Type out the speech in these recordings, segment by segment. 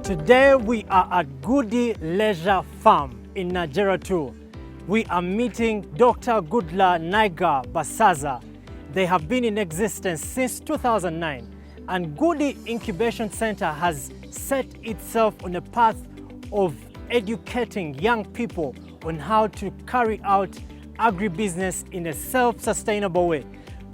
Today we are at Gudie Leisure Farm in Najjera 2. We are meeting Dr. Gudula Naiga Basaza. They have been in existence since 2009, and Gudie Incubation Center has set itself on a path of educating young people on how to carry out agribusiness in a self-sustainable way.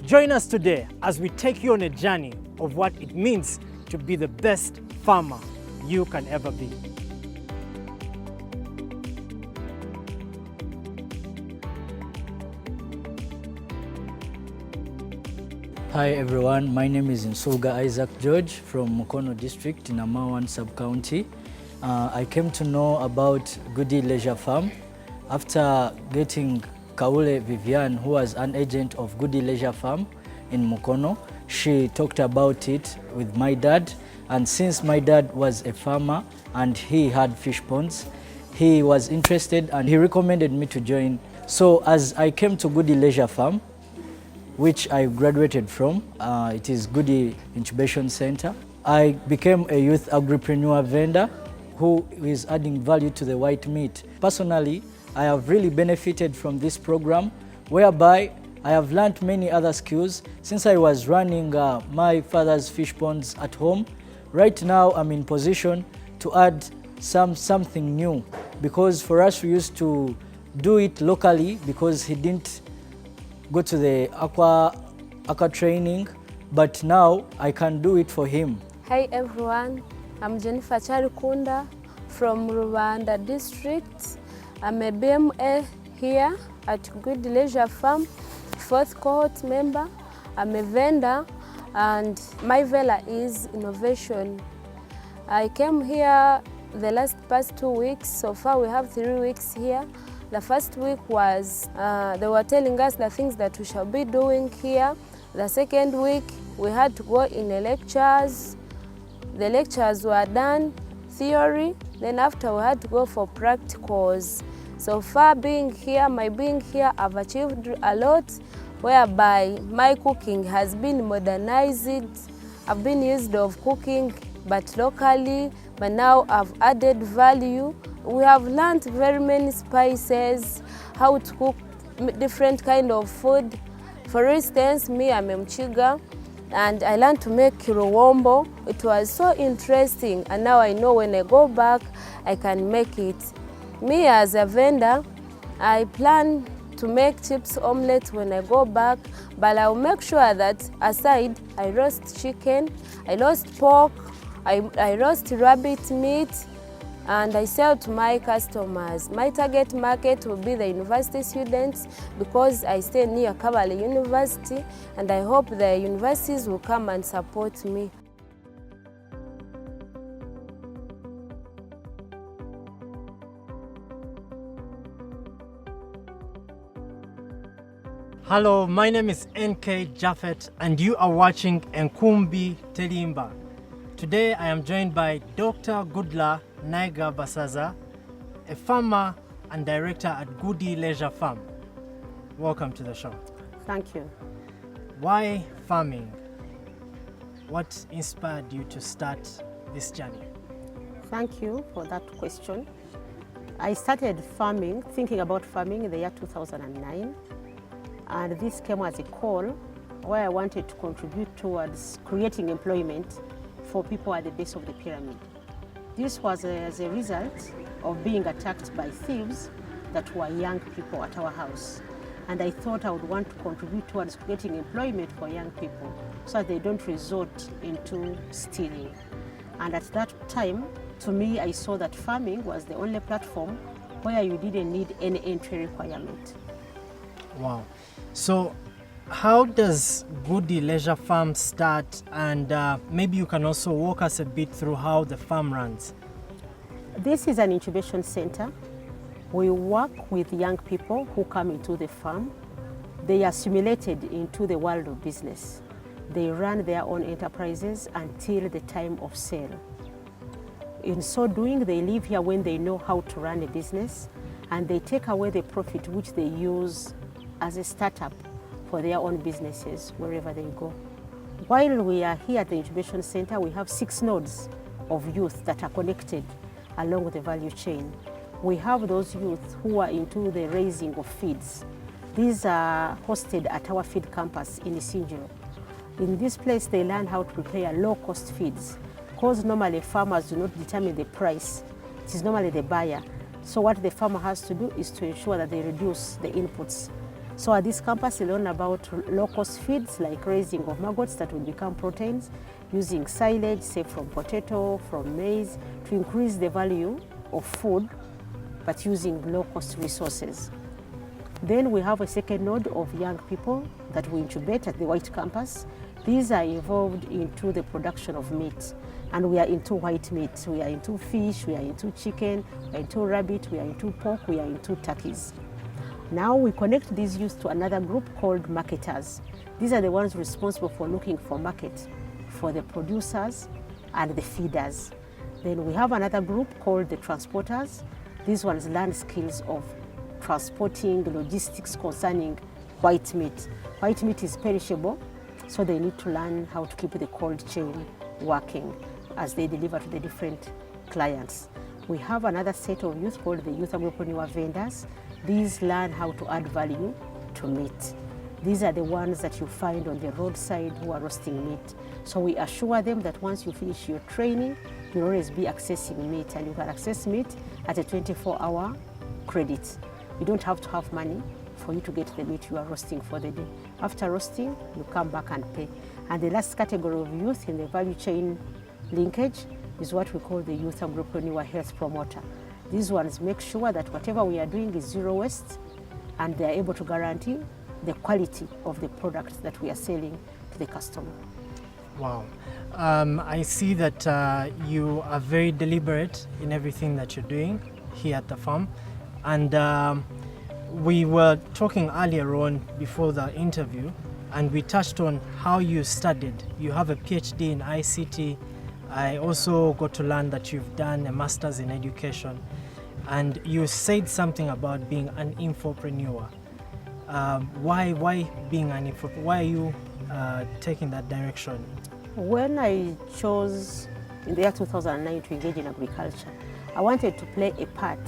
Join us today as we take you on a journey of what it means to be the best farmer you can ever be. Hi everyone, my name is Nsulga Isaac George from Mukono District in Amawan Sub-County. I came to know about Gudie Leisure Farm after getting Kaule Vivian, who was an agent of Gudie Leisure Farm in Mukono. She talked about it with my dad, and since my dad was a farmer and he had fish ponds, he was interested and he recommended me to join. So as I came to Gudie Leisure Farm, which I graduated from, it is Gudie Incubation Center, I became a youth agripreneur vendor who is adding value to the white meat. Personally, I have really benefited from this program, whereby I have learned many other skills since I was running my father's fish ponds at home. Right now, I'm in position to add something new, because for us, we used to do it locally because he didn't go to the aqua training, but now I can do it for him. Hi everyone, I'm Jennifer Charikunda from Rwanda District. I'm a BMA here at Gudie Leisure Farm, 4th cohort member. I'm a vendor and my vela is innovation. I came here the past 2 weeks. So far we have 3 weeks here. The first week was, they were telling us the things that we shall be doing here. The second week we had to go in the lectures. The lectures were done, theory, then after we had to go for practicals. So far being here, I've achieved a lot, whereby my cooking has been modernized. I've been used of cooking but locally, but now I've added value. We have learned very many spices, how to cook different kind of food. For instance, me, I'm a Mchiga, and I learned to make kiruwombo. It was so interesting, and now I know when I go back, I can make it. Me as a vendor, I plan to make chips omelette when I go back, but I'll make sure that aside, I roast chicken, I roast pork, I roast rabbit meat, and I sell to my customers. My target market will be the university students, because I stay near Kabale University, and I hope the universities will come and support me. Hello, my name is NK Jaffet and you are watching Enkumbi Telimba. Today I am joined by Dr. Gudula Naiga Basaza, a farmer and director at Gudie Leisure Farm. Welcome to the show. Thank you. Why farming? What inspired you to start this journey? Thank you for that question. I started farming, thinking about farming in the year 2009. And this came as a call where I wanted to contribute towards creating employment for people at the base of the pyramid. This was as a result of being attacked by thieves that were young people at our house. And I thought I would want to contribute towards creating employment for young people so that they don't resort into stealing. And at that time, to me, I saw that farming was the only platform where you didn't need any entry requirement. Wow. So how does Gudie Leisure Farm start, and maybe you can also walk us a bit through how the farm runs? This is an incubation center. We work with young people who come into the farm. They are assimilated into the world of business. They run their own enterprises until the time of sale. In so doing, they live here when they know how to run a business, and they take away the profit which they use as a startup for their own businesses wherever they go. While we are here at the Incubation Center, we have 6 nodes of youth that are connected along the value chain. We have those youth who are into the raising of feeds. These are hosted at our feed campus in Isinjiro. In this place, they learn how to prepare low-cost feeds, because normally farmers do not determine the price. It is normally the buyer. So what the farmer has to do is to ensure that they reduce the inputs. So at this campus, they learn about low-cost feeds like raising of maggots that will become proteins, using silage, say from potato, from maize, to increase the value of food, but using low-cost resources. Then we have a second node of young people that we incubate at the White Campus. These are involved into the production of meat, and we are into white meat. We are into fish, we are into chicken, we are into rabbit, we are into pork, we are into turkeys. Now we connect these youth to another group called marketers. These are the ones responsible for looking for market for the producers and the feeders. Then we have another group called the transporters. These ones learn skills of transporting, logistics concerning white meat. White meat is perishable, so they need to learn how to keep the cold chain working as they deliver to the different clients. We have another set of youth called the youth agripreneur vendors. These learn how to add value to meat. These are the ones that you find on the roadside who are roasting meat. So we assure them that once you finish your training, you'll always be accessing meat, and you can access meat at a 24-hour credit. You don't have to have money for you to get the meat you are roasting for the day. After roasting, you come back and pay. And the last category of youth in the value chain linkage is what we call the youth agripreneur health promoter. These ones make sure that whatever we are doing is zero waste, and they are able to guarantee the quality of the product that we are selling to the customer. Wow. I see that you are very deliberate in everything that you're doing here at the farm. And we were talking earlier on before the interview, and we touched on how you studied. You have a PhD in ICT. I also got to learn that you've done a master's in education. And you said something about being an infopreneur. Why being an infopreneur? Why are you taking that direction? When I chose in the year 2009 to engage in agriculture, I wanted to play a part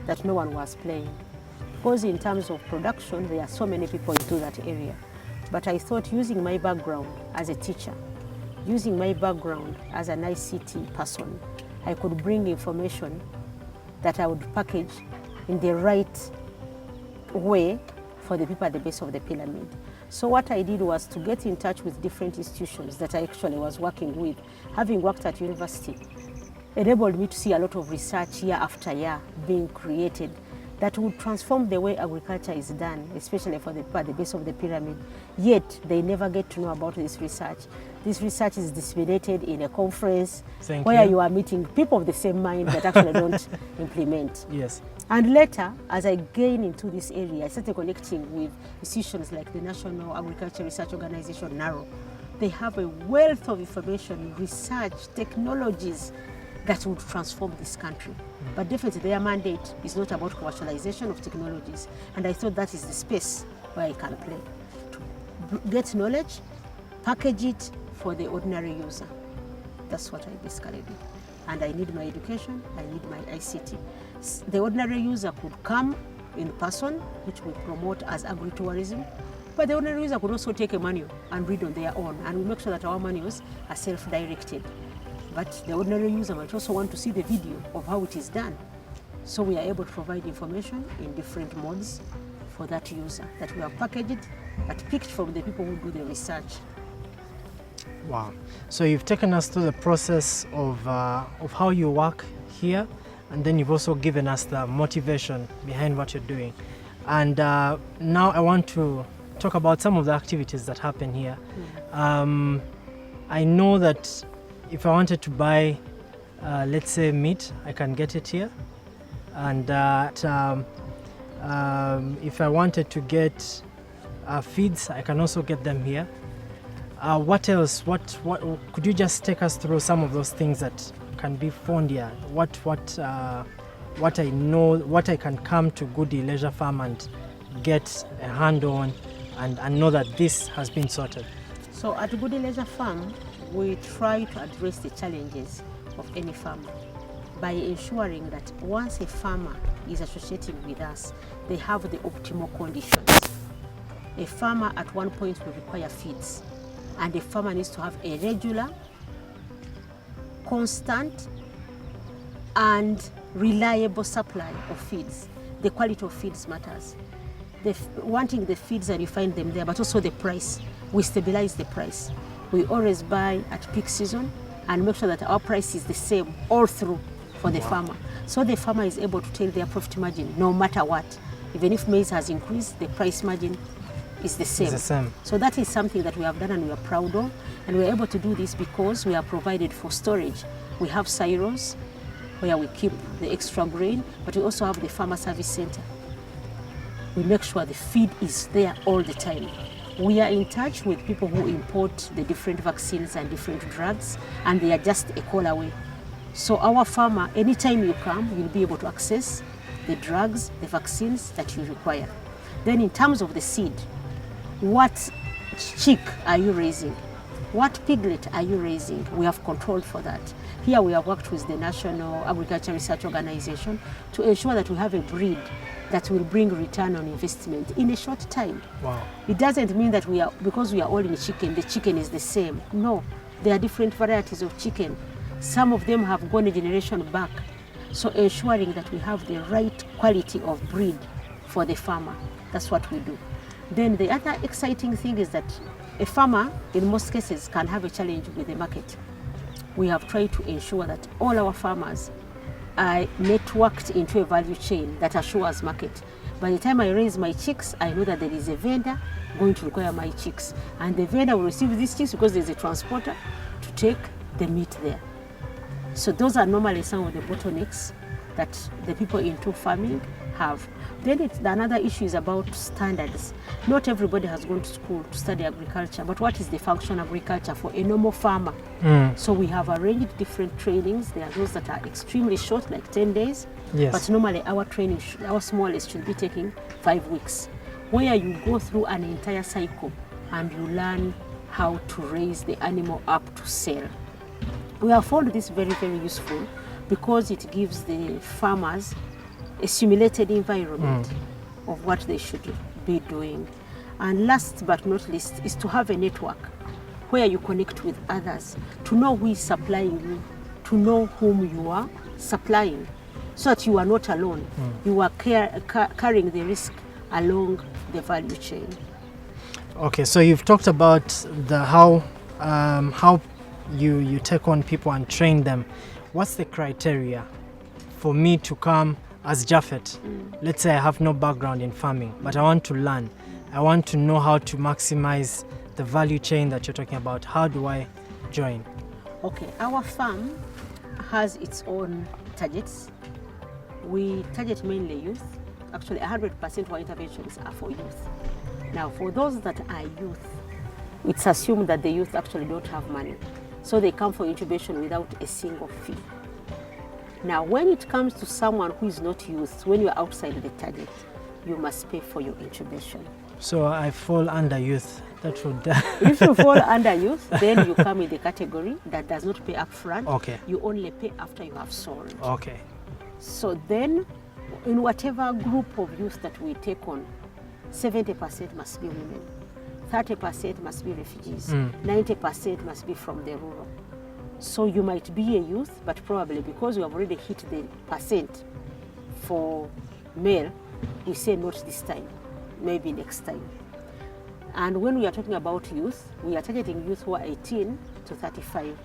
that no one was playing. Because in terms of production, there are so many people into that area. But I thought using my background as a teacher, using my background as an ICT person, I could bring information that I would package in the right way for the people at the base of the pyramid. So what I did was to get in touch with different institutions that I actually was working with. Having worked at university, enabled me to see a lot of research year after year being created that would transform the way agriculture is done, especially for the people at the base of the pyramid. Yet they never get to know about this research. This research is disseminated in a conference where you are meeting people of the same mind that actually don't implement. Yes. And later, as I gain into this area, I started connecting with institutions like the National Agriculture Research Organization, NARO. They have a wealth of information, research, technologies that would transform this country. But definitely their mandate is not about commercialization of technologies. And I thought that is the space where I can play. To get knowledge, package it for the ordinary user. That's what I basically did. And I need my education, I need my ICT. The ordinary user could come in person, which we promote as agritourism, but the ordinary user could also take a manual and read on their own, and we make sure that our manuals are self-directed. But the ordinary user might also want to see the video of how it is done. So we are able to provide information in different modes for that user that we have packaged but picked from the people who do the research. Wow. So you've taken us through the process of how you work here, and then you've also given us the motivation behind what you're doing. And now I want to talk about some of the activities that happen here. I know that if I wanted to buy, let's say, meat, I can get it here. And if I wanted to get feeds, I can also get them here. What else? What could you just take us through some of those things that can be found here? What I know, what I can come to Gudie Leisure Farm and get a hand on, and know that this has been sorted. So at Gudie Leisure Farm, we try to address the challenges of any farmer by ensuring that once a farmer is associating with us, they have the optimal conditions. A farmer at one point will require feeds, and a farmer needs to have a regular, constant, and reliable supply of feeds. The quality of feeds matters. Wanting the feeds, and you find them there, but also the price. We stabilize the price. We always buy at peak season and make sure that our price is the same all through for the farmer. So the farmer is able to take their profit margin no matter what. Even if maize has increased, the price margin is the same. It's the same. So that is something that we have done and we are proud of. And we're able to do this because we are provided for storage. We have silos where we keep the extra grain, but we also have the farmer service center. We make sure the feed is there all the time. We are in touch with people who import the different vaccines and different drugs, and they are just a call away. So our farmer, anytime you come, you'll be able to access the drugs, the vaccines that you require. Then in terms of the seed, what chick are you raising? What piglet are you raising? We have controlled for that. Here we have worked with the National Agriculture Research Organization to ensure that we have a breed that will bring return on investment in a short time. Wow. It doesn't mean that because we are all in chicken, the chicken is the same. No, there are different varieties of chicken. Some of them have gone a generation back. So ensuring that we have the right quality of breed for the farmer, that's what we do. Then the other exciting thing is that a farmer, in most cases, can have a challenge with the market. We have tried to ensure that all our farmers are networked into a value chain that assures market. By the time I raise my chicks, I know that there is a vendor going to require my chicks. And the vendor will receive these chicks because there's a transporter to take the meat there. So those are normally some of the bottlenecks that the people into farming have. Then another issue is about standards. Not everybody has gone to school to study agriculture, but what is the function of agriculture for a normal farmer? So we have arranged different trainings. There are those that are extremely short, like 10 days, Yes. but normally our training, our smallest should be taking 5 weeks, where you go through an entire cycle and you learn how to raise the animal up to sell. We have found this very, very useful because it gives the farmers a simulated environment of what they should be doing. And last but not least is to have a network where you connect with others, to know who is supplying you, to know whom you are supplying, so that you are not alone. You are carrying the risk along the value chain. Okay, so you've talked about the how you take on people and train them. What's the criteria for me to come as Japhet? Let's say I have no background in farming, but I want to learn. I want to know how to maximize the value chain that you're talking about. How do I join? Okay, our farm has its own targets. We target mainly youth. Actually, 100% of our interventions are for youth. Now, for those that are youth, it's assumed that the youth actually don't have money. So they come for intubation without a single fee. Now, when it comes to someone who is not youth, when you're outside the target, you must pay for your intubation. So I fall under youth. That would. If you fall under youth, then you come in the category that does not pay up front. Okay. You only pay after you have sold. Okay. So then, in whatever group of youth that we take on, 70% must be women, 30% must be refugees, 90% must be from the rural. So you might be a youth, but probably because you have already hit the percent for male, we say not this time, maybe next time. And when we are talking about youth, we are targeting youth who are 18 to 35.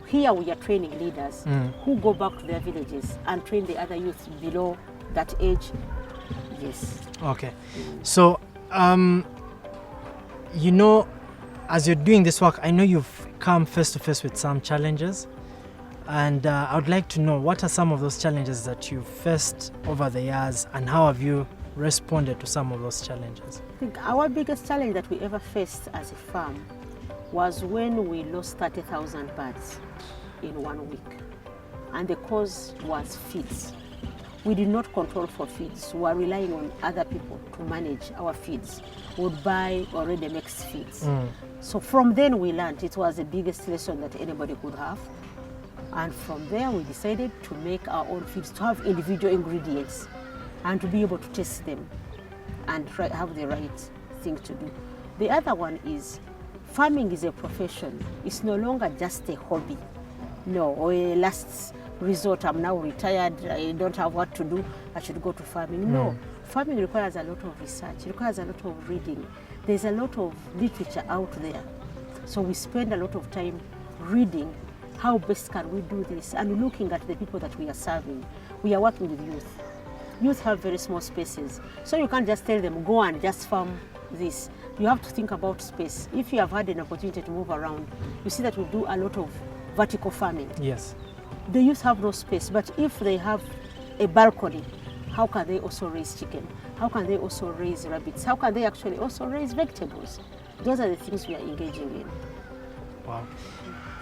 Here we are training leaders who go back to their villages and train the other youth below that age. Yes. Okay. So, you know, as you're doing this work, I know you've come face to face with some challenges. And I would like to know, what are some of those challenges that you've faced over the years, and how have you responded to some of those challenges? I think our biggest challenge that we ever faced as a farm was when we lost 30,000 birds in 1 week. And the cause was feeds. We did not control for feeds. We were relying on other people to manage our feeds. We would buy already mixed feeds. So from then we learned it was the biggest lesson that anybody could have. And from there, we decided to make our own feeds, to have individual ingredients and to be able to test them and have the right thing to do. The other one is farming is a profession. It's no longer just a hobby. No, or a last resort, I'm now retired, I don't have what to do, I should go to farming. No, farming requires a lot of research, it requires a lot of reading. There's a lot of literature out there. So we spend a lot of time reading how best can we do this and looking at the people that we are serving. We are working with youth. Youth have very small spaces. So you can't just tell them, go and just farm this. You have to think about space. If you have had an opportunity to move around, you see that we do a lot of vertical farming. Yes. The youth have no space, but if they have a balcony, how can they also raise chicken? How can they also raise rabbits? How can they actually also raise vegetables? Those are the things we are engaging in. Wow.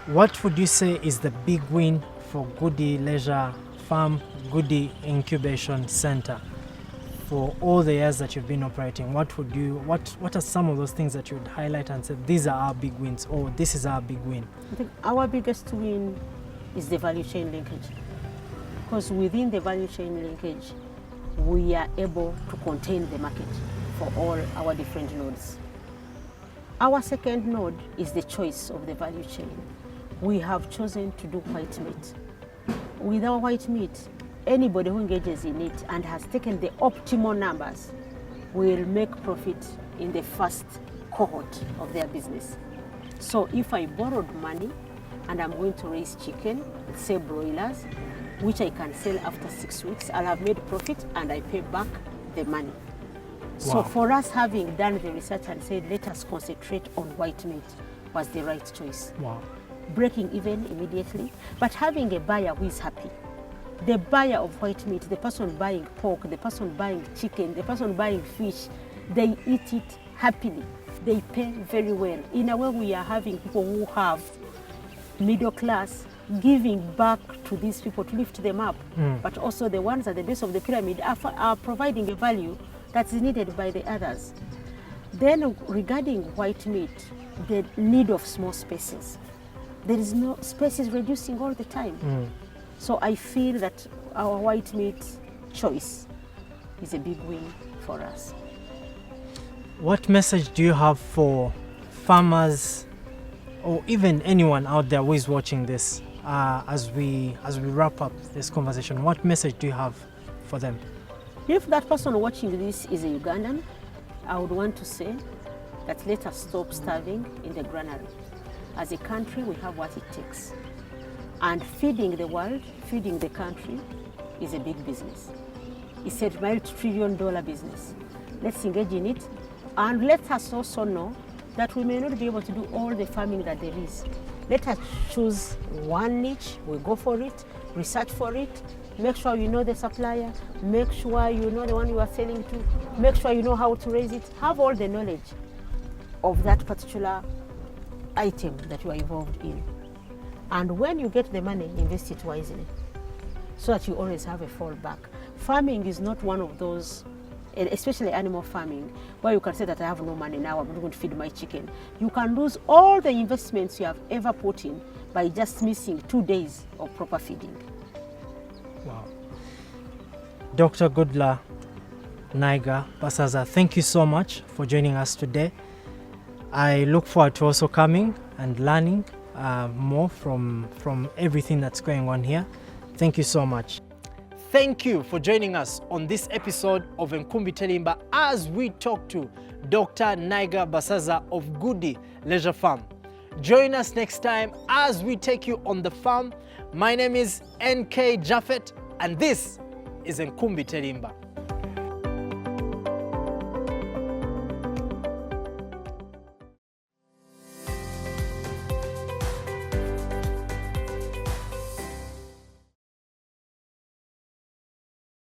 What would you say is the big win for Gudie Leisure Farm, Gudie Incubation Center for all the years that you've been operating? What are some of those things that you would highlight and say, these are our big wins, or this is our big win? I think our biggest win is the value chain linkage. Because within the value chain linkage, we are able to contain the market for all our different nodes. Our second node is the choice of the value chain. We have chosen to do white meat. With our white meat, anybody who engages in it and has taken the optimal numbers will make profit in the first cohort of their business. So if I borrowed money and I'm going to raise chicken, say broilers, which I can sell after 6 weeks, I'll have made profit and I pay back the money. So Wow. for us, having done the research and said, let us concentrate on white meat, was the right choice. Wow. Breaking even immediately, but having a buyer who is happy. The buyer of white meat, the person buying pork, the person buying chicken, the person buying fish, they eat it happily. They pay very well. In a way, we are having people who have middle class giving back to these people to lift them up, but also the ones at the base of the pyramid are providing a value that's needed by the others. Then regarding white meat, the need of small spaces. There is no space is reducing all the time. So I feel that our white meat choice is a big win for us. What message do you have for farmers or even anyone out there who is watching this as we wrap up this conversation? What message do you have for them? If that person watching this is a Ugandan, I would want to say that let us stop starving in the granary. As a country, we have what it takes. And feeding the world, feeding the country is a big business. It's a multi-trillion-dollar business. Let's engage in it. And let us also know that we may not be able to do all the farming that there is. Let us choose one niche, we go for it, research for it, make sure you know the supplier, make sure you know the one you are selling to, make sure you know how to raise it, have all the knowledge of that particular item that you are involved in. And when you get the money, invest it wisely so that you always have a fallback. Farming is not one of those, especially animal farming, where you can say that I have no money now, I'm not going to feed my chicken. You can lose all the investments you have ever put in by just missing 2 days of proper feeding. Wow. Dr. Gudula Naiga Basaza, thank you so much for joining us today. I look forward to also coming and learning more from everything that's going on here. Thank you so much. Thank you for joining us on this episode of Enkumbi Telimba as we talk to Dr. Naiga Basaza of Gudie Leisure Farm. Join us next time as we take you on the farm. My name is NK Jaffet and this is Enkumbi Telimba.